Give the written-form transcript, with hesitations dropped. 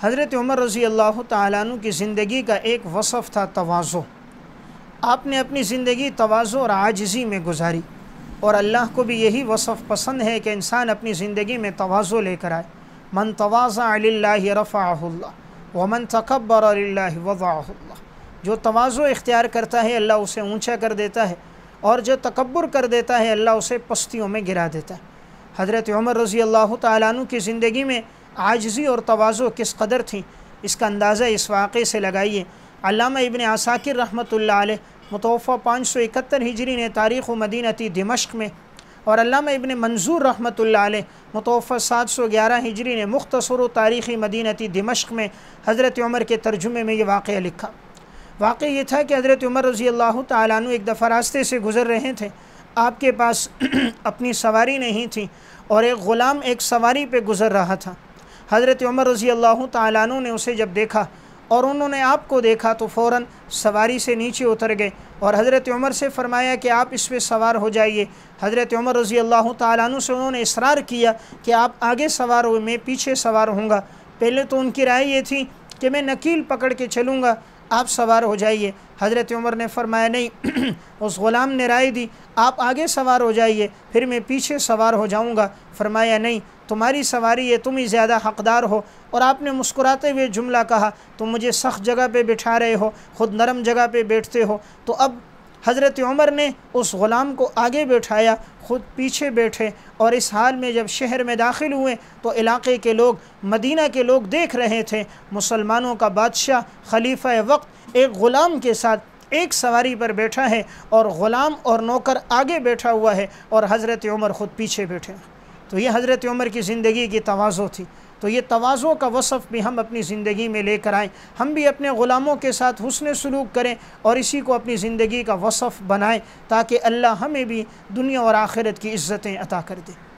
हज़रत उमर रज़ी अल्लाह ताला अन्हु की ज़िंदगी का एक वसफ़ था तवाज़ु। आपने अपनी ज़िंदगी तवाज़ु और आजिज़ी में गुजारी, और अल्लाह को भी यही वसफ़ पसंद है कि इंसान अपनी ज़िंदगी में तवाज़ु लेकर आए। मन तवाज़ा लिल्लाहि रफ़अहुल्लाह व मन तकब्बर लिल्लाहि वज़अहुल्लाह। जो तवाज़ु इख्तियार करता है अल्लाह उसे ऊँचा कर देता है, और जो तकब्बुर कर देता है अल्लाह उसे पस्तियों में गिरा देता है। हज़रत उमर रज़ी अल्लाह ताला अन्हु की ज़िंदगी में आजिज़ी और तवाज़ु किस कदर थी, इसका अंदाज़ा इस वाक़े से लगाइए। अल्लामा इब्न आसाकिर रहमतुल्लाह अलैह मुतवफ़्फ़ा 571 हिजरी ने तारीख़ मदीनती दिमश्क में, और अल्लामा इब्न मंजूर रहमतुल्लाह अलैह मुतवफ़्फ़ा 711 हिजरी ने मुख्तसर तारीख़ी मदीनती दिमश्क में हज़रत उमर के तर्जुमे में ये वाक़या लिखा। वाक़या ये था कि हज़रत उमर रज़ी अल्लाह ताला अन्हु एक दफ़ा रास्ते से गुज़र रहे थे। आपके पास अपनी सवारी नहीं थी और एक ग़ुलाम एक सवारी पे गुज़र रहा था। हज़रत उमर रज़ी अल्लाह ताला अन्हु ने उसे जब देखा और उन्होंने आपको देखा तो फ़ौरन सवारी से नीचे उतर गए और हज़रत उमर से फ़रमाया कि आप इस पे सवार हो जाइए। हज़रत उमर रज़ी अल्लाह ताला अन्हु से उन्होंने इसरार किया कि आप आगे सवार हो, मैं पीछे सवार होऊंगा। पहले तो उनकी राय ये थी कि मैं नकील पकड़ के चलूँगा, आप सवार हो जाइए। हज़रत उमर ने फ़रमाया नहीं, उस ग़ुलाम ने राय दी आप आगे सवार हो जाइए, फिर मैं पीछे सवार हो जाऊँगा। फ़रमाया नहीं, तुम्हारी सवारी है, तुम ही ज़्यादा हक़दार हो। और आपने मुस्कुराते हुए जुमला कहा, तुम मुझे सख्त जगह पे बिठा रहे हो, ख़ुद नरम जगह पे बैठते हो। तो अब हज़रत उमर ने उस ग़ुलाम को आगे बैठाया, ख़ुद पीछे बैठे, और इस हाल में जब शहर में दाखिल हुए तो इलाक़े के लोग, मदीना के लोग देख रहे थे मुसलमानों का बादशाह खलीफ़ा वक्त एक ग़ुलाम के साथ एक सवारी पर बैठा है और ग़ुलाम और नौकर आगे बैठा हुआ है और हज़रत उमर ख़ुद पीछे बैठे। तो ये हज़रत उमर की ज़िंदगी की तवाज़ु थी। तो ये तवाज़ु का वसफ़ भी हम अपनी ज़िंदगी में लेकर आएँ, हम भी अपने ग़ुलामों के साथ हुस्न सलूक करें और इसी को अपनी ज़िंदगी का वसफ़ बनाएं, ताकि अल्लाह हमें भी दुनिया और आखिरत की इज़्ज़तें अता कर दे।